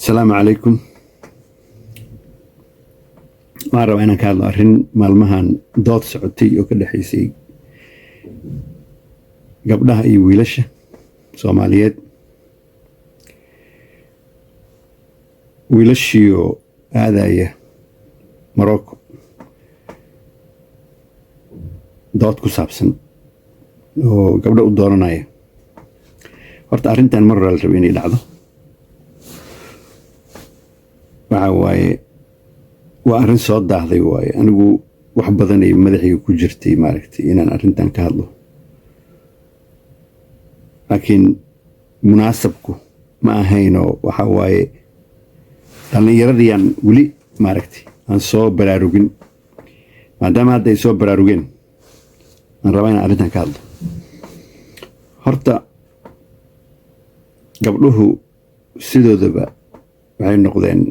السلام عليكم. ما رأى أنا كان أرين مالمهان دوت سعودي وكل حيسي قبلها أي ويلشة صوماليات ويلشيو هذا هي مروكو دوت كسابسن وقبله الدورناية horta arrintan mar la rabay inay dhacdo waxa waaye waa arrin soo daahday waaye anigu wax badan ay madaxiga ku jirtay maaragtay inaan arrintan ka hadlo laakiin munaasabku ma ahayno waxa waaye dhallinyaradiyaan weli maaragtay aan soo baraarugin maadaama hadda ay soo baraarugeen aan rabaa inaan arrintan ka hadlo horta gabdhuhu sidoodaba waxay noqdeen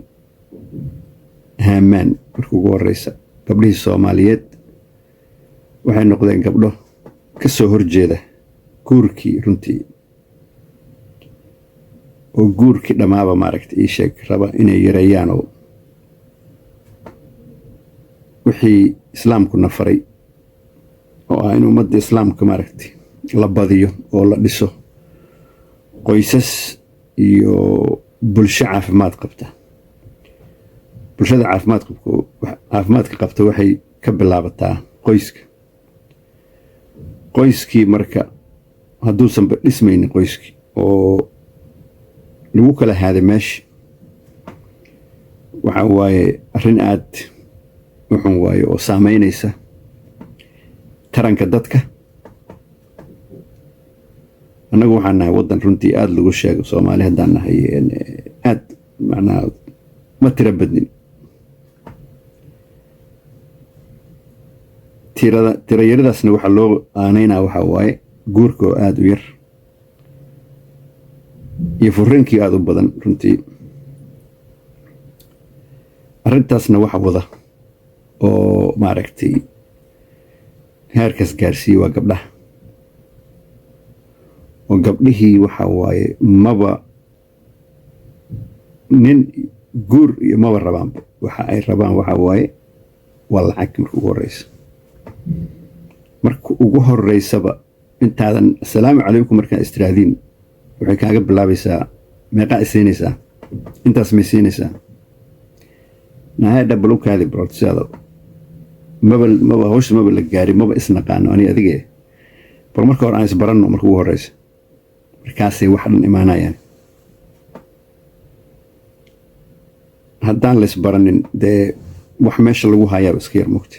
haamaan markii ugu horeysa gabdhihii Soomaaliyeed waxay noqdeen gabdho ka soo horjeeda guurkii runtii oo guurkii dhamaaba maaragtay ii sheeg raba inay yareeyaan oo wixii islaamku nafaray oo ah in ummadda islaamka maaragtay la badiyo oo la dhiso qoysas iyo bulsho caafimaad qabta bulshada caafimaadka qabta waxay ka bilaabataa qoyskii marka hadduusan dhismaynin qoyskii oo lagu kala haaday meesha waxa waaye arrin aad u xun waaye oo saameynaysa taranka dadka annagu waxaan nahay waddan runtii aad lagu sheego Soomaali haddaan nahay aad macnaa ma tira badnin tira yaradaasna waxaa loo aaneynaa waxaa waaye guurka oo aad u yar iyo furinkii aad u badan runtii arrintaasna waxa wada oo maaragtay heerkaas gaarsiiye waa gabdhaha oo gabdhihii waxa waaye maba nin guur iyo maba rabaanba waxa ay rabaan waxa waaye waa lacag marka ugu horeysaba intaadan assalaamu calaykum markaan istiraadiin waxay kaaga bilaabaysaa meeqa isiinaysaa intaas ma siinaysaa nahay double kaadi broadsiada maba hawsha maba la gaari maba isnaqaano ani adige bal marka hore aan isbaranno marka ugu horeysa markaasay wax dhan imaanayaan haddaan la isbaranin dee wax meesha lagu hayaaba iska yar mugta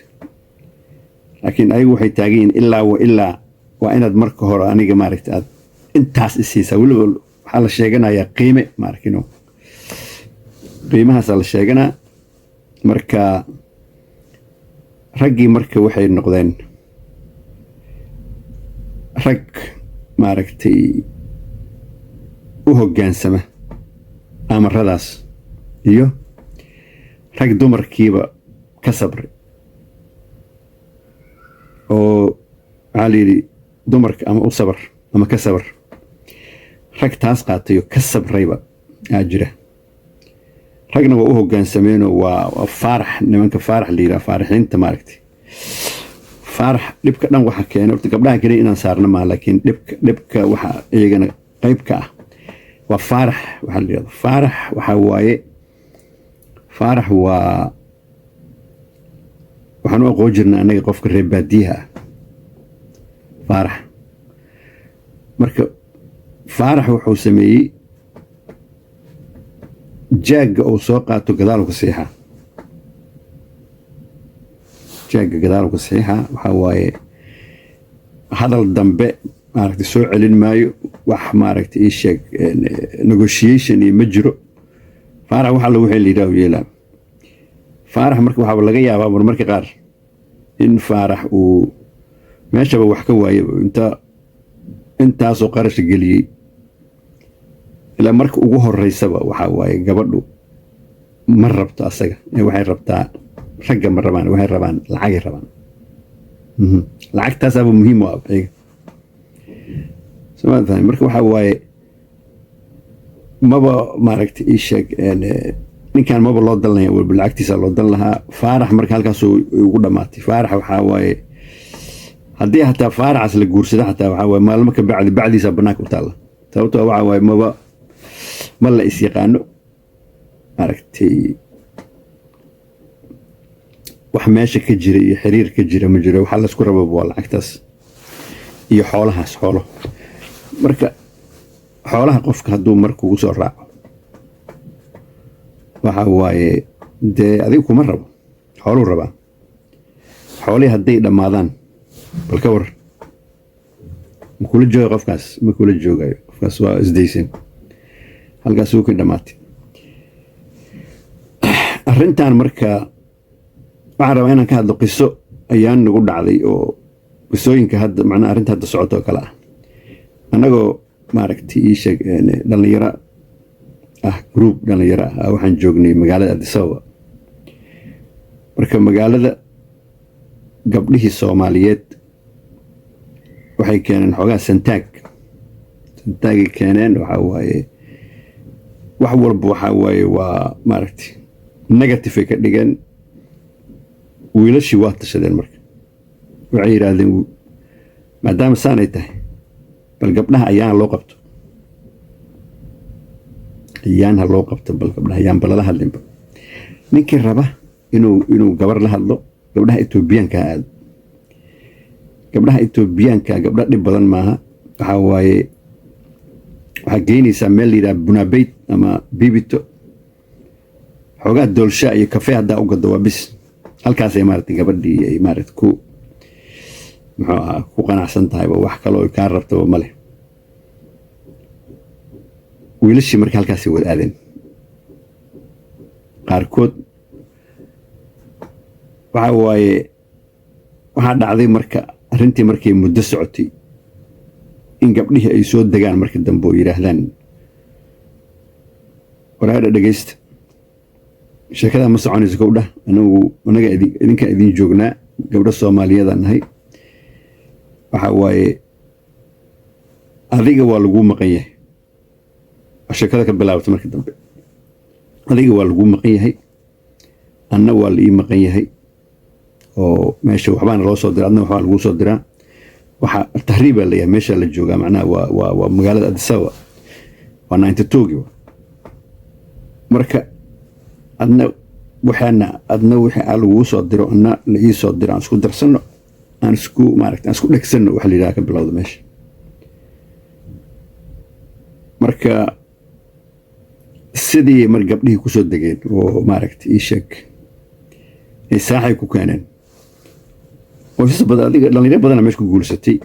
laakiin ayagu waxay taagan ilaa waa inaad marka hore aniga maaragtay aad intaas isiisaa weliba waxaa la sheeganayaa qiime maarkino qiimahaasaa la sheeganaa marka raggii marka waxay noqdeen rag maaragtay u hoggaansama amaradaas iyo rag dumarkiiba ka sabray oo waxaa la yidhi dumarka ama u sabar ama ka sabar rag taas qaatayo ka sabrayba aa jira ragna waa u hoggaansameenoo waa faarax nimanka faarax la yidhaha faaraxiinta maaragtay faarax dhibka dhan waxa keenay horta gabdhaha kale inaan saarno maa laakiin dhibka waxa iyagana qayb ka ah waa faarax waxaa la yidhahda faarax waxaa waaye faarax waa waxaan u aqoon jirnaa annaga qofka reer baadiyaha ah faarax marka faarax wuxuu sameeyey jaagga uu soo qaato gadaalka saxiixa jaagga gadaalka saxiixa waxaa waaye hadal dambe maaragtay soo celin maayo wax maaragtay ii sheeg negotiation iyo ma jiro faarax waxa la wixii la yidhaaho yeelaa faarax marka waxaaba laga yaabaa marmarka qaar in faarax uu meeshaba wax ka waayaba intaasoo qarash geliyey ilaa marka ugu horeysaba waxaa waaye gabadhu ma rabto asaga waxay rabtaa ragga ma rabaan waxay rabaan lacagay rabaan lacagtaasaaba muhiim u ah ayaga soo ma fahmin marka waxaa waaye maba maaragtay ii sheeg ninkan maba loo dalnaya walba lacagtiisa loo dan lahaa faarax marka halkaas ugu dhamaatay faarax waxaa waaye haddii hataa faaraxaas la guursada xataa waxaa waaye maalmo ka bacdiisa bannaanka u taalla sababtoo waxaa waaye ma la is yaqaano maaragtay wax meesha ka jira iyo xiriir ka jira ma jiro waxa la isku rabo waa lacagtaas iyo xoolo marka xoolaha qofka hadduu marka ugu soo raaco waxa waaye dee adigu kuma rabo xooluu rabaa xoolihii hadday dhammaadaan bal ka war ma kula jooga qofkaas ma kula joogayo qofkaas waa isdaysan halkaas uu ka dhamaatay arrintan marka waxaan rabaa inaan ka hadlo qiso ayaan nagu dhacday oo qisooyinka hadda macnaha arrinta hadda socoto oo kale ah annagoo maaragtay ii sheeg dhallinyaro ah group dhallinyaro ah waxaan joognay magaalada Addis Ababa marka magaalada gabdhihii Soomaaliyeed waxay keeneen xogaa santaagay keeneen waxa waaye wax walba waxa waaye waa maaragtay negative ay ka dhigeen wiilashii waa tashadeen marka waxay yiraahdeen maadaama saanay tahay bal gabdhaha ayaan loo qabto ayaanha loo qabto bal gabdhaha ayaan balala hadlinba ninkii raba inuu gabar la hadlo gabdhaha Etoobiyaanka aad gabdhaha Etoobiyaanka gabdha dhib badan maaha waxa waaye waxa geynaysa meel yiraahdo Bunabeyt ama Bibito xogaa doolsha iyo kafe hadda u gado waa bis halkaas ay maartay gabadhii ay maartay ku qanacsan tahay wax kale oo ka rabto ma leh wiilashii markii halkaas wada aadeen qaarkood waxa waaye waxa dhacday marka arrintii markay muddo socotay in gabdhihii ay soo degaan markii dambe oo yiraahdaan waraada dhageysta sheekada ma soconayso gabdha anaga idinka idin joognaa gabdha Soomaaliyeed nahay waxa waaye adiga waa lagu maqan yahay sheekada ka bilaabtay markii dambe adiga waa lagu maqan yahay anna waa la ii maqan yahay oo meesha waxbaan loo soo diraa adna waxbaa lagu soo diraa waxa tahriib la yahay meesha la jooga macnaha waa magaalada Addis Ababa waa 92 marka adna wixii lagu soo diro anna la ii soo diro aan isku darsano aan isku maaragtay aan isku dhagsano wax la yiraahdo ka bilowdo meesha marka sidii mar gabdhihii ku soo degeen oo maaragtay ii sheeg ay saaxay ku keeneen oo si badan adiga dhalinyaro badan meesha ku guursatay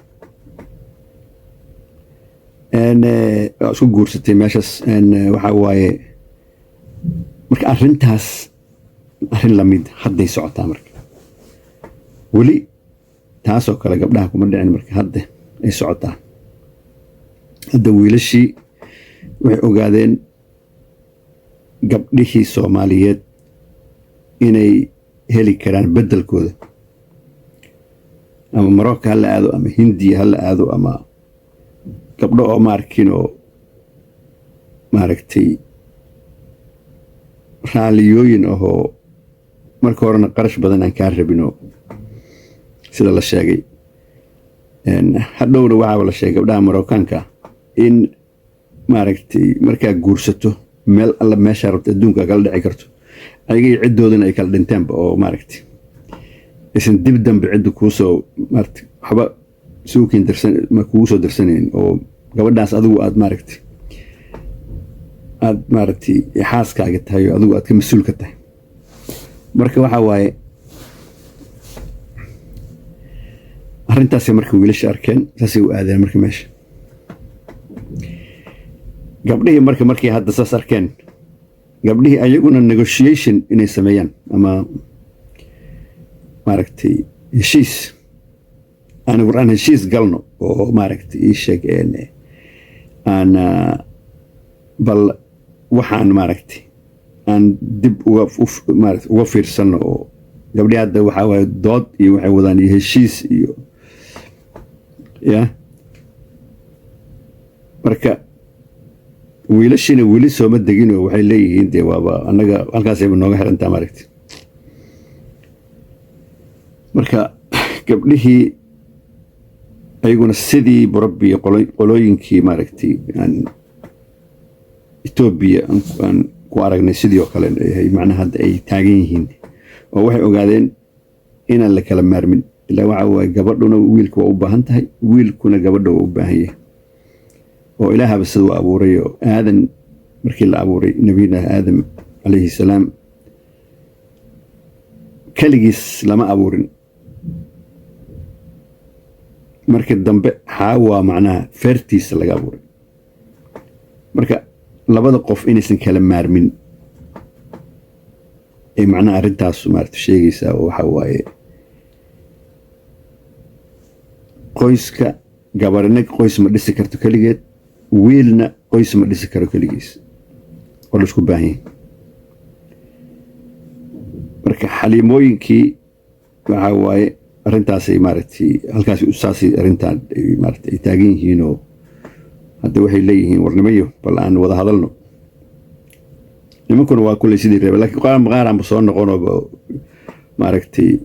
isku guursatay meeshaas waxa waaye marka arrintaas arrin lamid hadday socotaa marka weli taasoo kale gabdhaha kuma dhicin marka hadda ay socotaa hadda wiilashii waxay ogaadeen gabdhihii Soomaaliyeed inay heli karaan bedelkooda ama Marocco hala aado ama Hindiya hala aado ama gabdho oo maarkin oo maaragtay raaliyooyin oo marka horena qarash badan aan ka rabino sida la sheegay hadhowna waxa la sheegay gabdhaha Maroccanka in maaragtay marka guursato meel alla meesha rabto adduunka kala dhici karto ayagii cidoodana ay kala dhinteen oo maaragtay isin dib dambe cidu ku soo maaragtay waxba suuqin darsan ma ku soo darsaneen oo gabadhaas adigu aad maaragtay xaaskaaga tahay adigu aad ka mas'uul ka tahay marka waxa waaye arrintaas markii wiilasha arkeen saasay u aadeen markii meesha gabdhihii markii hadda saas arkeen gabdhihii ayaguna negotiation inay sameeyaan ama maaragtay heshiis aan heshiis galno oo maaragtay ii sheeg aan bal waxaan maaragtay aan dib uga fiirsano oo gabdhihii hadda waxa waaye dood iyo waxay wadaan iyo heshiis iyo marka wiilashina weli sooma deginoo waxay leeyihiin dee waaba annaga halkaasayba nooga xirantaa maaragti. marka gabdhihii ayaguna sidii burabbi qolooyinkii maaragti aan Ethiopia aan ku aragnay sidii oo kale macnaha hadda ay taagan yihiin oo waxay ogaadeen inaan la kala maarmin. ilaa waxa way gabadhuna wiilku waa u baahan tahay, wiilkuna gabadha waa u baahan yahay. oo ilaahaba sidoo abuuray oo aadan markii la abuuray nabiyina aadam alayhi salaam kaligiis lama abuurin. markii dambe Xaawa macnaha feertiisa laga abuuray. marka labada qof inaysan kala maarmin ay macnaha arintaas maarta sheegaysaa oo waxa waaye qoyska gabarina qoys ma dhisi karto kaligeed, wiilna qoys ma dhisi karo kaligiis oo la isku baahan yahay. marka xaliimooyinkii waxa waaye arintaasay maaragtay halkaas usaasay arintaan maaragtay ay taagan yihiin oo hadda waxay leeyihiin warnimayo bal aan wada hadalno. nimankuna waa kulay sidii reebay laakiin qaar soo noqonoo maaragtay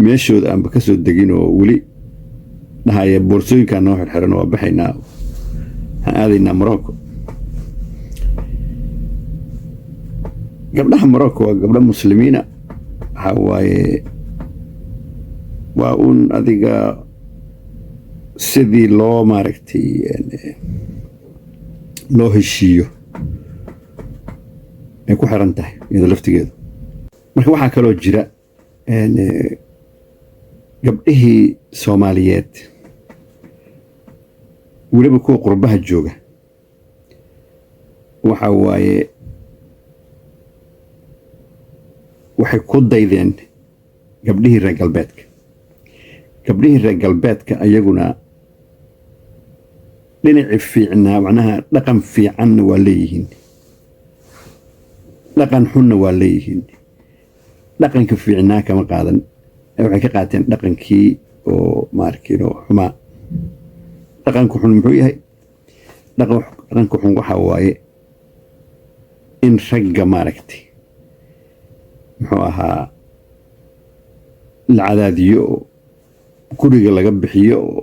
meeshooda aan ka soo degin oo weli dhahaya boorsooyinka noo xirxiran oo baxaynaa aadaynaa Morocco. gabdhaha Morocco waa gabdho muslimiina waxa waaye waa un adiga sidii loo maaragtay loo heshiiyo ay ku xiran tahay iyada laftigeedu. marka waxaa kaloo jira gabdhihii Soomaaliyeed weliba kuwa qurbaha jooga waxa waaye waxay ku daydeen gabdhihii reer galbeedka. gabdhihii reer galbeedka ayaguna dhinaci fiicnaa macnaha dhaqan fiicanna waa leeyihiin, dhaqan xunna waa leeyihiin. dhaqanka fiicnaa kama qaadan, waxay ka qaateen dhaqankii oo maarkiino xumaa. dhaqanku xun muxuu yahay? dhaqanku xun waxa waaye in ragga maaragtay muxuu ahaa la cadaadiyo oo guriga laga bixiyo oo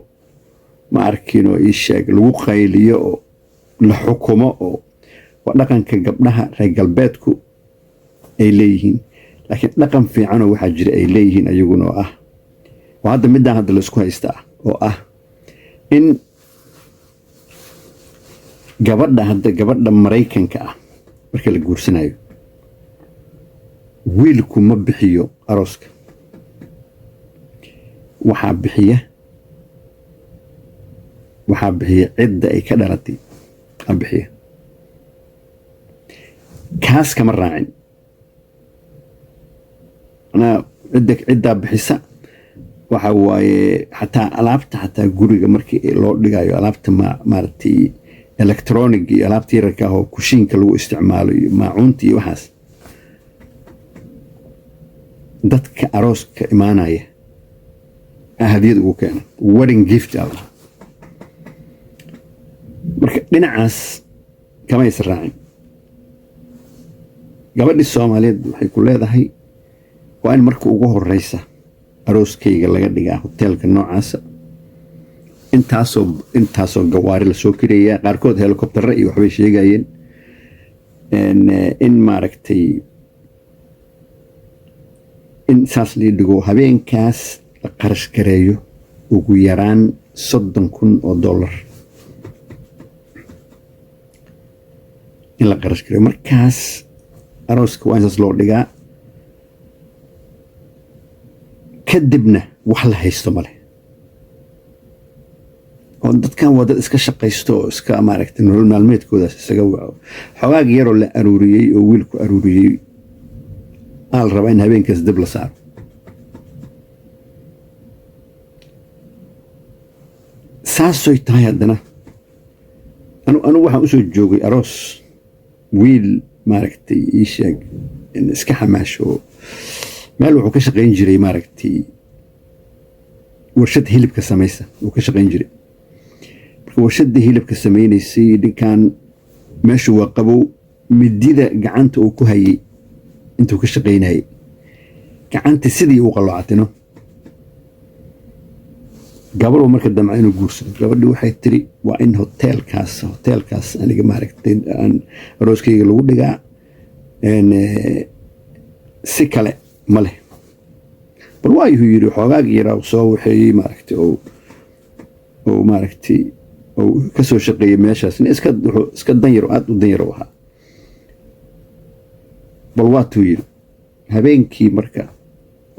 maarkiino ii sheeg lagu qayliyo oo la xukumo oo waa dhaqanka gabdhaha reer galbeedku ay leeyihiin. laakiin dhaqan fiican oo waxa jira ay leeyihiin ayaguna oo ah oo hadda midaan hadda la isku haystaa oo ah in gabadha Mareykanka ah marka la guursanayo wiilku ma bixiyo arooska, waxaa bixiya cidda ay ka dhalatay bixiya. kaas kama raacin cidda bixisa waxa waaye xataa guriga markii loo dhigayo alaabta maaragtay electronic iyo alaabta yararka oo kushiinka lagu isticmaalo iyo maacuunta iyo waxaas dadka arooska imaanaya hadiyad ugu keena wedding gift ah. marka dhinacaas kama israacin. gabadhii Soomaaliyeed waxay ku leedahay waa in marka ugu horeysa arooskayga laga dhigaa hoteelka noocaasa intaasoo gawaari la soo kireeyaa, qaarkood helicopter iyo waxbay sheegayeen in maaragtay in saas la dhigo habeenkaas la qarash gareeyo ugu yaraan $30,000 in la qarash gareeyo. markaas arooska waa insaas loo dhigaa, kadibna wax la haysto male. oo dadkan waa dad iska shaqaysto oo iska maaragtay nolol maalmeedkoodaas isaga waco xogaag yaroo la aruuriyey oo wiilku aruuriyey aal raba in habeenkaas dib la saaro. saasoy tahay haddana anu waxaan usoo joogay aroos wiil maaragtay ii sheeg iska xamaasho meel wuxuu ka shaqayn jiray maaragtay warshad hilibka samaysa uu ka shaqayn jiray. warshada hilibka samaynaysay ninkan meeshu waa qabow midida gacanta uu ku hayay intuu ka shaqaynayay gacanta sidii uu qalloocatino gabadhu marka damca inuu guursado gabadhi waxay tiri waa in hoteelkaas aniga maaragtay aan arooskayga lagu dhigaa si kale ma leh bal waayuu yidhi xoogaag yaraa soo waxeeyey maaragtay oo maaragtay oo ka soo shaqeeyay meeshaasna iska danyaro aad u danyaro ahaa bal waatuu yidhi habeenkii marka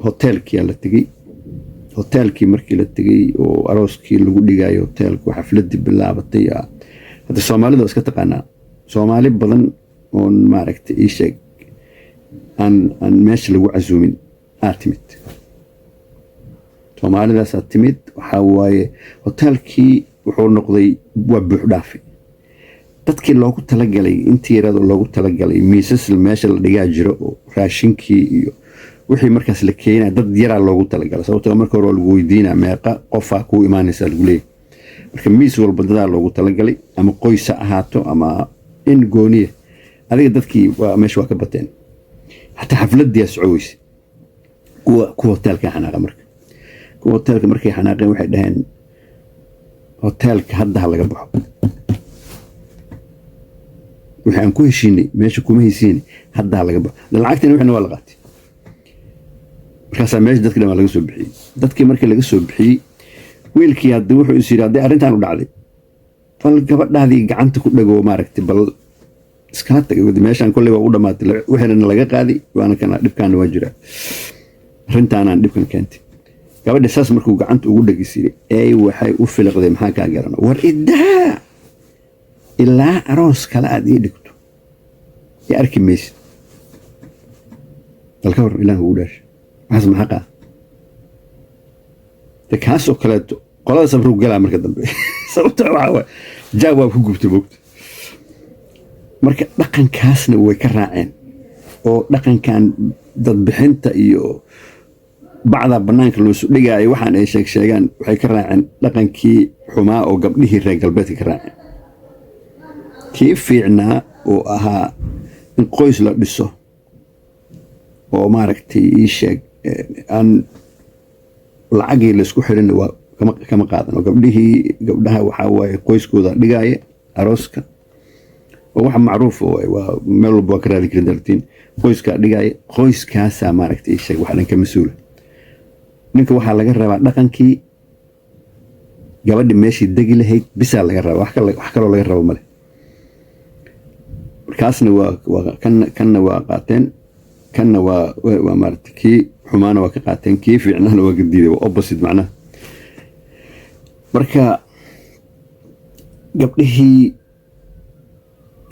hoteelkiyaa la tegey hoteelkii markii la tegey oo arooskii lagu dhigaayo hoteelku xafladii bilaabatay hadda soomaalida iska taqaanaa soomaali badan oon maaragtay ii sheeg aan meesha lagu casuumin timid soomaalidaasaa timid waxaa waaye hoteelkii wuxuu noqday waa buux dhaafi dadkii loogu talagalay intii yaradoo loogu talagalay miisas meesha la dhigaa jiro oo raashinkii iyo wixii markaas la keenaa dad yaraa loogu talagalay sababtoo marka hore lagu weydiinaa meeqa qofaa kuu imaanaysaa lagu leeyahay marka miis walba dadaa loogu talagalay ama qoys ha ahaato ama in gooniya adiga dadkii meesha waa ka bateen xataa xafladii soco weyse kuwa hoteelka xanaaqa marka kuwa hoteelka markay xanaaqeen waxay dhaheen hoteelka hadda ha laga baxo wixii aan ku heshiinay meesha kuma heshiinay hadda ha laga baxo lacagtina wixina waa la qaatay markaasaa meesha dadkii dhan waa laga soo bixiyey dadkii markii laga soo bixiyey wiilkii hadda wuxuu is yidhi haddii arrintan u dhacday bal gabadhaadii gacanta ku dhago maaragtay bal iskala tagay meeshaan kolley waa u dhammaatay wixina laga qaadi waana kana dhibkaana waa jiraa arrintaanaan dhibkan keentay gabadha saas markuu gacanta ugu dhagisiiyey waxay u filiqday maxaa kaa garan war iddaa ilaa aroos kale aad ii dhigto ii arki maysid dalka hor ilaah ugu dhaashay waxaas maxaa qaa de kaasoo kaleeto qolada sabruu galaa marka dambe sababto waxaa waay jaab waa ku gubtay moogta marka dhaqankaasna way ka raaceen oo dhaqankan dadbixinta iyo bacda bannaanka loosu dhigaayo waxaan ay sheegaan waxay ka raaceen dhaqankii xumaa oo gabdhihii reer galbeedka ka raaceen kii fiicnaa oo ahaa in qoys la dhiso oo maaragtay ii sheeg aan lacagii laysku xirin waa kama qaadan oo gabdhaha waxaa waaye qoyskooda dhigaaya arooska oo wax macruuf waa meel walba waa ka raadi karin dartiin qoyskaa dhigaaya qoyskaasaa maaragtay ii sheeg wax dhan ka mas-uula ninka waxaa laga rabaa dhaqankii gabadhi meeshii degi lahayd bisaa laga rabaa wax kaloo laga rabo male markaasna kanna waa qaateen kanna waa maaragtay kii xumaana waa ka qaateen kii fiicnahna waa ka diiday waa opposite macnaha marka gabdhihii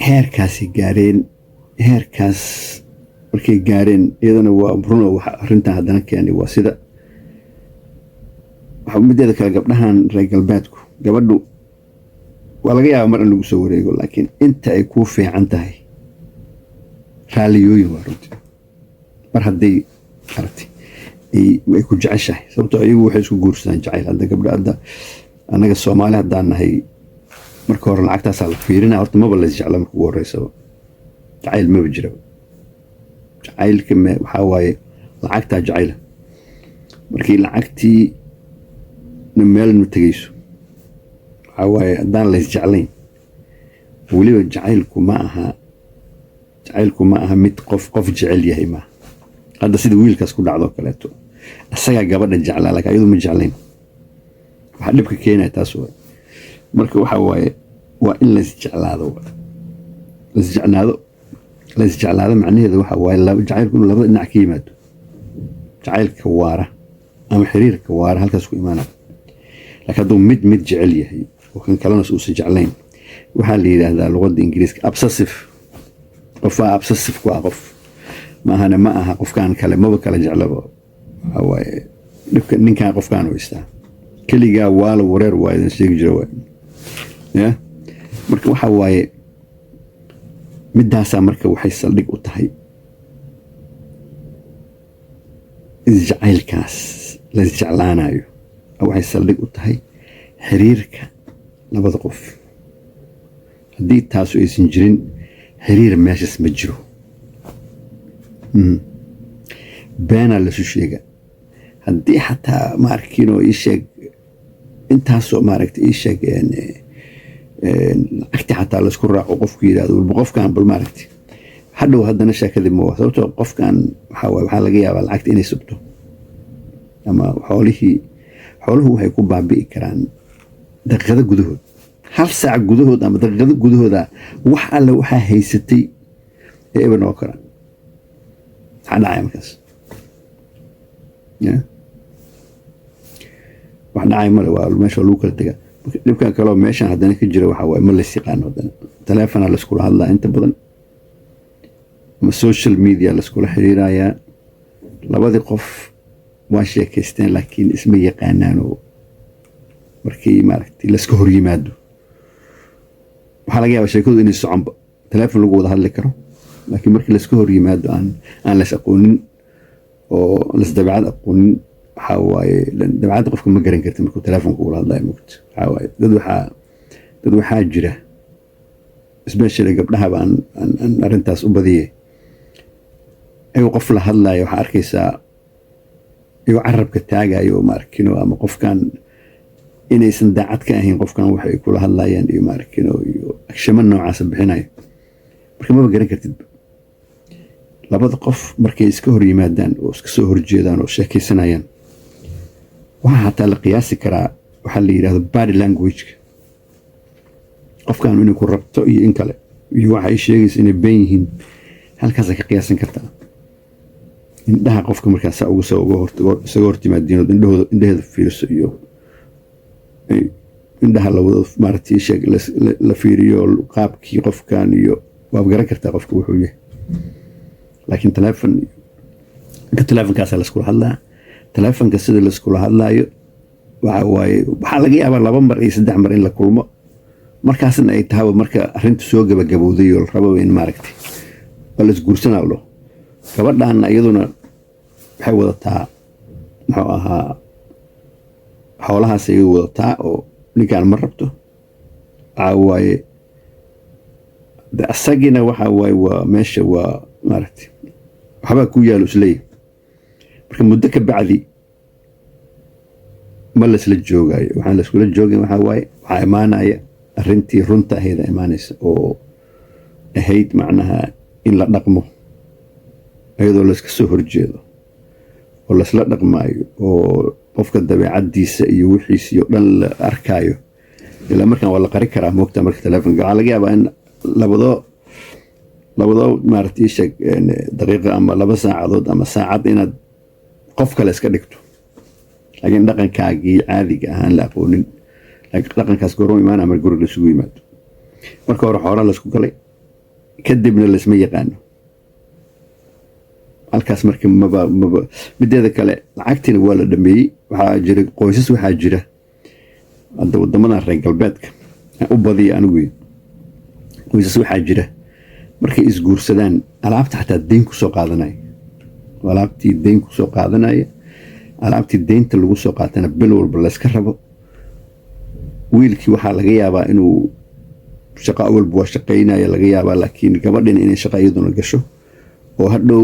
heerkaasi gaareen heerkaas markay gaareen iyadana waa runo waxa arrintan haddana keenay waa sida waxa mideeda kale gabdhahan reer galbeedku gabadhu waa laga yaabaa mar in lagu soo wareego laakiin inta ay kuu fiican tahay raalliyooyin waa runtii mar hadday aragtay ay ku jeceshahay sababtoo ayagu waxay isku guursadaan jacayl hadda gabdha hadda annaga Soomaali haddaan nahay marka hore lacagtaasaa la fiirinaa horta maba la jecla marka ugu horreysaba jacayl maba jira jacaylka waxaa waaye lacagtaa jacayla markii lacagtii meel nu tegayso waxaa waaye haddaan la isjeclayn weliba jacaylku ma aha mid qof jecel yahay maaha hadda sida wiilkaas ku dhacdo kaleeto asagaa gabadha jeclaa laakiin ayadu ma jeclayn waxa dhibka keenaya taas waay marka waxa waaye waa in la isjeclaado macnaheedu waxa waaye jacaylku inuu labada dhinac ka yimaado jacaylka waara ama xiriirka waara halkaas ku imaanaya laakiin hadduu mid jecel yahay oo kan kalena uusan jeclayn waxaa la yidhaahdaa luqadda ingiriiska obsessive qofaa obsessive ku ah qof ma aha qofkaan kale maba kala jeclaba waxaa waaye dhibka ninkaan qofkaan haystaa keligaa waala wareer waa idin sheegi jira waay ya marka waxaa waaye midaasaa marka waxay saldhig u tahay isjacaylkaas la isjeclaanayo waxay saldhig u tahay xiriirka labada qof haddii taasu aysan jirin xiriir meeshaas ma jiro. beenaa lasu sheega haddii xataa ma arkiinoo ii sheeg intaasoo maaragta ii sheeg lacagti xataa laisku raaco qofku yidhahdo walba qofkan bal maaragti hadhow haddana sheekadii ma sababtoo qofkan waxaa laga yaabaa lacagta inay subto ama xooluhu waxay ku baabi'i karaan daqiiqado gudahood, 1 saac gudahood ama daqiiqado gudahooda wax alle waxaa haysatay ee eber noo karaan. maxaa dhacaya markaas? wax dhacay male, waa meesha lagu kala tegaa. dhibkan kaleo meeshan haddana ka jira waxaa waaye ma lays yaqaano. haddana taleefonaa layskula hadlaa inta badan ama social media layskula xiriirayaa. labadii qof waa sheekaysteen laakiin isma yaqaanaanoo markii maaragtay layska hor yimaado waxaa laga yaabaa sheekadu inay soconba taleefon lagu wada hadli karo, laakiin markii layska hor yimaado aan lays aqoonin oo lays dabeecad aqoonin waxaa waaye dabeecadda qofka ma garan karti markuu taleefonka ugula hadlayo mogta. waxaa waaye dad waxaa jira especially gabdhahaba aan arrintaas u badiyay ayuu qof la hadlayo waxaa arkaysaa ayuu carabka taagayo ma arkino ama qofkan inaysan daacad ka ahayn qofkan waxa ay kula hadlayaan iyo ma arkino iyo agshaman noocaasa bixinayo marka maba garan kartid. labada qof markay iska hor yimaadaan oo iska soo horjeedaan oo sheekaysanayaan waxaa xataa la qiyaasi karaa waxaa la yidhahdo body languageka qofkan inay ku rabto iyo in kale iyo waxa ay sheegaysa inay been yihiin halkaasa ka qiyaasan kartaa. indhaha qofka markaas isaga hortimaadiinood indhaheeda fiiriso iyo indhaha lawada maaragtay sheeg la fiiriyo qaabkii qofkan iyo waad garan kartaa qofka wuxuu yahay. laakiin taleefonkaasa layskula hadlaa. taleefonka sida layskula hadlaayo waxa waaye waxaa laga yaabaa 2 mar iyo 3 mar in la kulmo markaasna ay tahaba marka arrintu soo gabagabowday oo la rabo in maaragtay waa la isguursanaa lo gabadhaana iyaduna waxay wadataa muxuu ahaa xoolahaas ay wadataa oo ninkaan ma rabto. waxaa waaye asagina waxaa waaye waa meesha waa maaragtay waxbaa ku yaalo isleeyahy. marka muddo ka bacdi ma laysla joogaayo. waxaan layskula joogin waxaa waaye waxaa imaanaya arrintii runta ahayda imaanaysa oo ahayd macnaha in la dhaqmo iyadoo layska soo horjeedo oo laysla dhaqmaayo oo qofka dabeecaddiisa iyo wixiisiyo dhan la arkaayo. ilaa markaan waa la qari karaa moogta marka taleefonka waxaa laga yaabaa in labadoo maaragtay sheeg daqiiqa ama 2 saacadood ama saacad inaad qof kale iska dhigto, laakiin dhaqankaagii caadiga ahaan la aqoonin. laakiin dhaqankaas goorma imaana mar guriga isugu yimaado. marka hore xoolaa laysku galay kadibna laysma yaqaano. halkaas marka maba mideeda kale lacagtiina waa la dhameeyey. waxaa jira qoysas waxaa jira hadda wadamadan reer galbeedka u badiya anigu qoysas waxaa jira markay isguursadaan alaabta xataa deyn ku soo qaadanaya. alaabtii deyn ku soo qaadanaya alaabtii deynta lagu soo qaatana bil walba layska rabo. wiilkii waxaa laga yaabaa inuu shaqo walba waa shaqaynaya laga yaabaa, laakiin gabadhina inay shaqo iyaduna gasho oo hadhow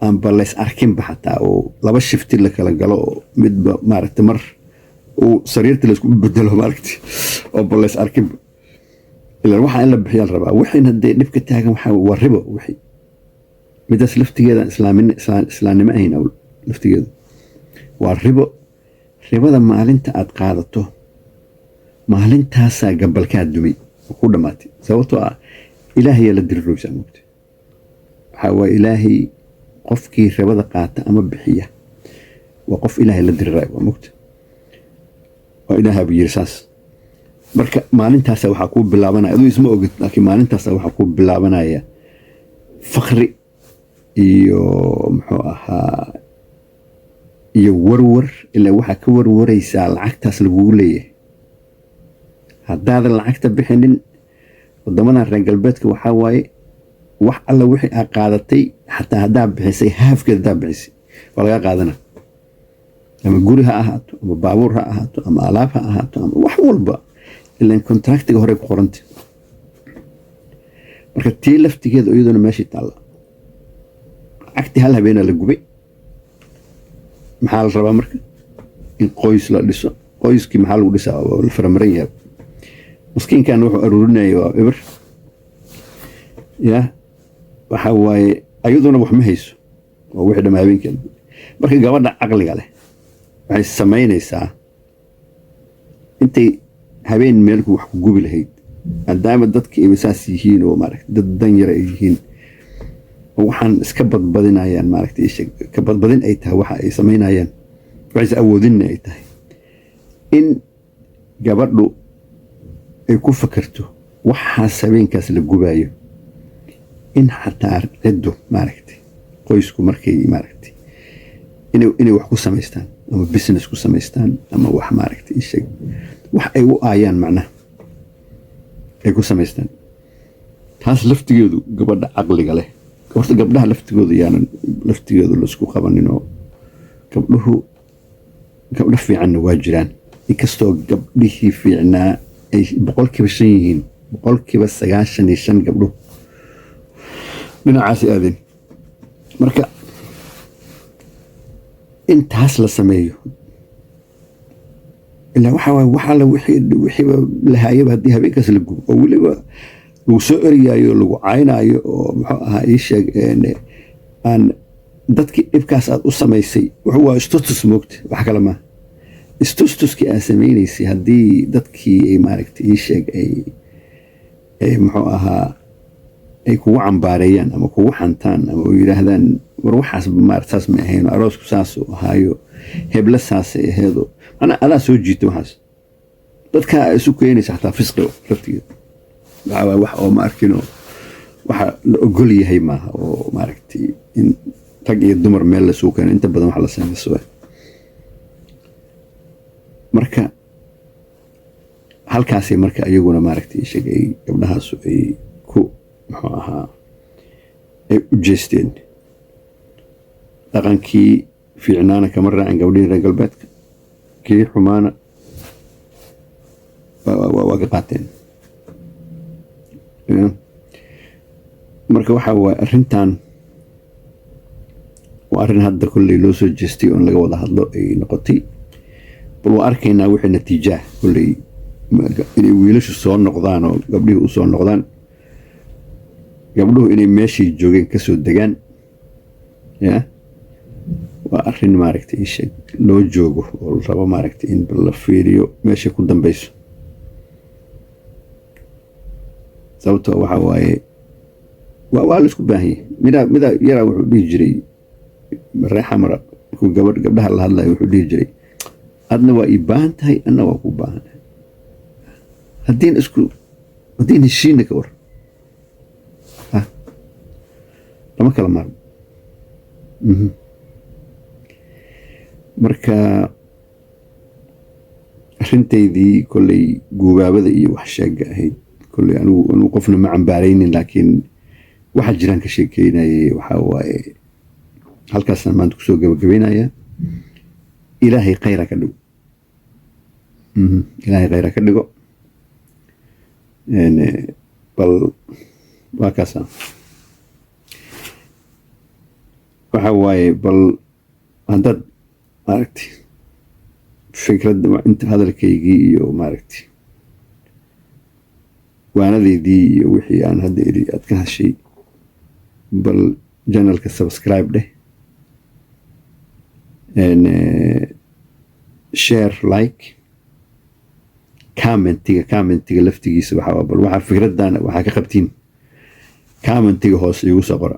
aanba lays arkinba xataa oo 2 shifti la kala galo oo midba maaragtay mar uu sariirta laysku bedelo maaragtay oo ba lays arkinba. ilaa waxaa in la bixiyaa la rabaa. wixiina dee dhibka taagan waxaa waa ribo. wixii midaas laftigeeda islaamnimo ahayn laftigeedu waa ribo. ribada maalinta aad qaadato maalintaasaa gabalkaa dumay oo ku dhammaatay. sababtoo ah ilaahayaa la diriroysaa moogta. waxaa waaye ilaahay qofkii ribada qaata ama bixiya waa qof ilaahay la dirirayo waa moogta. waa ilaahabu yiri saas. marka maalintaasa waxaa kuu bilaabanaya aduu isma ogid, laakiin maalintaasa waxaa kuu bilaabanaya faqri iyo muxuu ahaa iyo warwar. ilaa waxaa ka warwaraysaa lacagtaas lagugu leeyahay. haddaadan lacagta bixinin wadamadan reer galbeedka waxaa waaye wax alla wixii aa qaadatay xataa haddaa bixisay haafkeed haddaa bixisay waa laga qaadana. ama guri ha ahaato ama baabuur ha ahaato ama alaab ha ahaato ama wax walba ilaan contractiga hore ku qoranta marka tii laftigeeda iyaduna meeshii taalla lacagtii hal habeenaa la gubay maxaa la rabaa marka in qoys la dhiso qoyskii maxaa lagu dhisaa oo la faramaran yahay maskiinkan wuxuu aruurinaya waa eber ya waxa waaye ayaduna wax ma hayso waa wixii dhamma habeenkeeda marka gabadha caqliga leh waxay samaynaysaa intay habeen meelku wax ku gubi lahayd maadaama dadka ibisaas yihiin oo maaragtay dad dan yar ay yihiin waxaan iska badbadinayaan maaragtay ka badbadin ay tahay waxa ay samaynayaan waxay awoodin ay tahay in gabadhu ay ku fakarto waxaas habeenkaas la gubayo in xataa ciddu maaragtay qoysku markay maaragtay inay wax ku samaystaan ama business ku samaystaan ama wax maaragtay wax ay u aayaan macnaha ay ku samaystaan taas laftigeedu gabadha caqliga leh horta gabdhaha laftigooda yaanan laftigooda laisku qabanin oo gabdho fiicanna waa jiraan inkastoo gabdhihii fiicnaa ay 5% yihiin 95% gabdho dhinacaas aadeen marka intaas la sameeyo ilaa waxa la wixii la haayaba haddii habeenkaas la gubo oo weliba lagu soo eriyaayo lagu caynaayo oo muxuu ahaa ii sheeg aan dadkii dhibkaas aad u samaysay waa status moogta wax kale ma statuskii aad samaynaysay haddii dadkii ay maaragtay ii sheeg ay muxuu ahaa ay kugu cambaareeyaan ama kugu xantaan ama u yidhaahdaan war waxaas maaragtay saas ma ahayn aroosku saasuu ahaayo hebla saasay aheedo macnaa adaa soo jiita waxaas dadkaa isu keenaysa xataa fisqiga laftigeeda waxaa wax oo ma arkino waxa la ogol yahay maaha oo maaragtay in rag iyo dumar meel la soo keeno inta badan wax la samayso marka halkaasay marka ayaguna maaragtay sheegay gabdhahaas ay ku muxuu ahaa ay u jeesteen dhaqankii fiicnaana kama raacin gabdhihii reer galbeedka kii xumaana waa ka qaateen marka waxa waaye arrintan waa arrin hadda kolley loo soo jeestay oon laga wada hadlo ay noqotay bal waa arkaynaa wixii natiijaa kolley inay wiilashu soo noqdaan oo gabdhihii u soo noqdaan gabdhuhu inay meeshii joogeen ka soo degaan ya waa arrin maaragtay sheeg loo joogo oo la rabo maaragtay in la fiiriyo meesha ku dambayso sababtoo waxa waaye waa la isku baahan yahay mida yaraa wuxuu dhihi jiray reexa mara markuu gabdhaha la hadlayo wuxuu dhihi jiray adna waa ii baahan tahay anna waa ku baahanahay haddiin heshiina ka war lama kala maarmo marka arrintaydii kolley guubaabada iyo wax sheega ahayd kolley anigu qofna ma cambaaraynin laakiin waxa jiraan ka sheekeynayay waxaa waaye halkaasaan maanta kusoo gabagabeynaya ilaahay khayra ka dhigo ilaahay khayra ka dhigo bal waa kaasa waxa waaye bal haddaad maaragtay fikradda inta hadalkaygii iyo maaragtay waanadeydii iyo wixii aan hadda iri aad ka hashay bal channelka subscribe dheh share like commentiga laftigiisa waxaa bal waxaa fikraddan waxaa ka qabtiin commentiga hoose igu soo qora